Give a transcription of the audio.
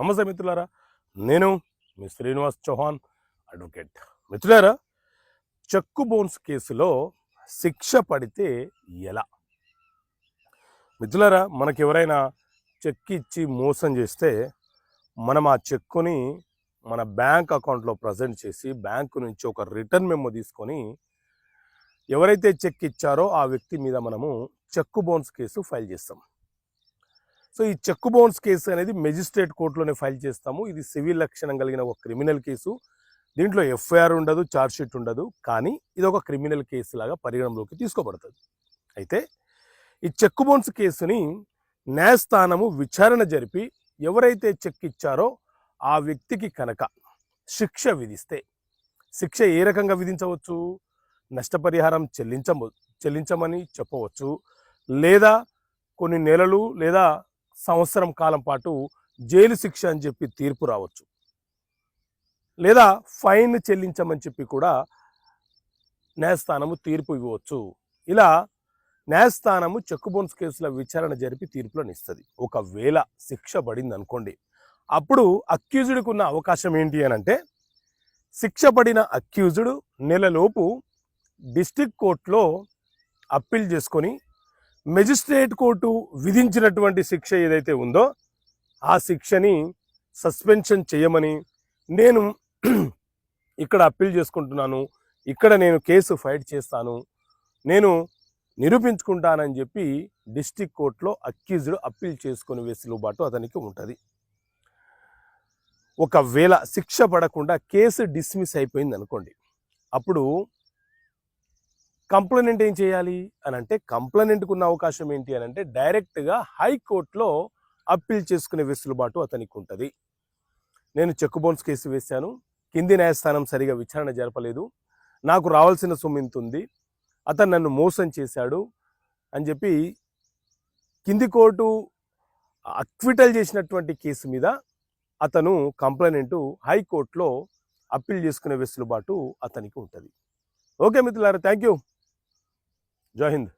నమస్తే మిత్రులారా, నేను మీ శ్రీనివాస్ చౌహాన్ అడ్వకేట్. మిత్రులారా, చెక్కు బౌన్స్ కేసులో శిక్ష పడితే ఎలా? మిత్రులారా, మనకి ఎవరైనా చెక్ ఇచ్చి మోసం చేస్తే మనం ఆ చెక్కుని మన బ్యాంక్ అకౌంట్లో ప్రజెంట్ చేసి బ్యాంకు నుంచి ఒక రిటర్న్ మెమో తీసుకొని ఎవరైతే చెక్ ఇచ్చారో ఆ వ్యక్తి మీద మనము చెక్కు బౌన్స్ కేసు ఫైల్ చేస్తాం. సో ఈ చెక్కు బౌన్స్ కేసు అనేది మెజిస్ట్రేట్ కోర్టులోనే ఫైల్ చేస్తాము. ఇది సివిల్ లక్షణం కలిగిన ఒక క్రిమినల్ కేసు. దీంట్లో ఎఫ్ఐఆర్ ఉండదు, ఛార్జ్షీట్ ఉండదు, కానీ ఇది ఒక క్రిమినల్ కేసు లాగా పరిగణలోకి తీసుకోబడుతుంది. అయితే ఈ చెక్కు బౌన్స్ కేసుని న్యాయస్థానము విచారణ జరిపి ఎవరైతే చెక్ ఇచ్చారో ఆ వ్యక్తికి కనుక శిక్ష విధిస్తే, శిక్ష ఏ రకంగా విధించవచ్చు? నష్టపరిహారం చెల్లించమని చెప్పవచ్చు, లేదా కొన్ని నెలలు లేదా సంవత్సరం కాలం పాటు జైలు శిక్ష అని చెప్పి తీర్పు రావచ్చు, లేదా ఫైన్ చెల్లించమని చెప్పి కూడా న్యాయస్థానము తీర్పు ఇవ్వవచ్చు. ఇలా న్యాయస్థానము చెక్కు బౌన్స్ కేసుల విచారణ జరిపి తీర్పులను ఇస్తుంది. ఒకవేళ శిక్ష పడింది అనుకోండి, అప్పుడు అక్యూజ్డ్కి ఉన్న అవకాశం ఏంటి అని అంటే, శిక్ష పడిన అక్యూజ్డ్ నెలలోపు డిస్ట్రిక్ట్ కోర్టులో అప్పీల్ చేసుకొని మెజిస్ట్రేట్ కోర్టు విధించినటువంటి శిక్ష ఏదైతే ఉందో ఆ శిక్షని సస్పెన్షన్ చేయమని, నేను ఇక్కడ అప్పీల్ చేసుకుంటున్నాను, ఇక్కడ నేను కేసు ఫైట్ చేస్తాను, నేను నిరూపించుకుంటానని చెప్పి డిస్ట్రిక్ట్ కోర్టులో అక్యూజ్డ్ అప్పీల్ చేసుకుని వెసులుబాటు అతనికి ఉంటుంది. ఒకవేళ శిక్ష పడకుండా కేసు డిస్మిస్ అయిపోయింది అనుకోండి, అప్పుడు కంప్లైనెంట్ ఏం చేయాలి అని అంటే, కంప్లైనెంట్కు ఉన్న అవకాశం ఏంటి అని అంటే డైరెక్ట్గా హైకోర్టులో అప్పీల్ చేసుకునే వెసులుబాటు అతనికి ఉంటుంది. నేను చెక్కు బౌన్స్ కేసు వేశాను, కింది న్యాయస్థానం సరిగా విచారణ జరపలేదు, నాకు రావాల్సిన సొమ్ము ఇంత ఉంది, అతను నన్ను మోసం చేశాడు అని చెప్పి కింది కోర్టు అక్విటల్ చేసినటువంటి కేసు మీద అతను కంప్లైనెంట్ హైకోర్టులో అప్పీల్ చేసుకునే వెసులుబాటు అతనికి ఉంటుంది. ఓకే మిత్రులారా, థ్యాంక్ యూ. జై హింద్.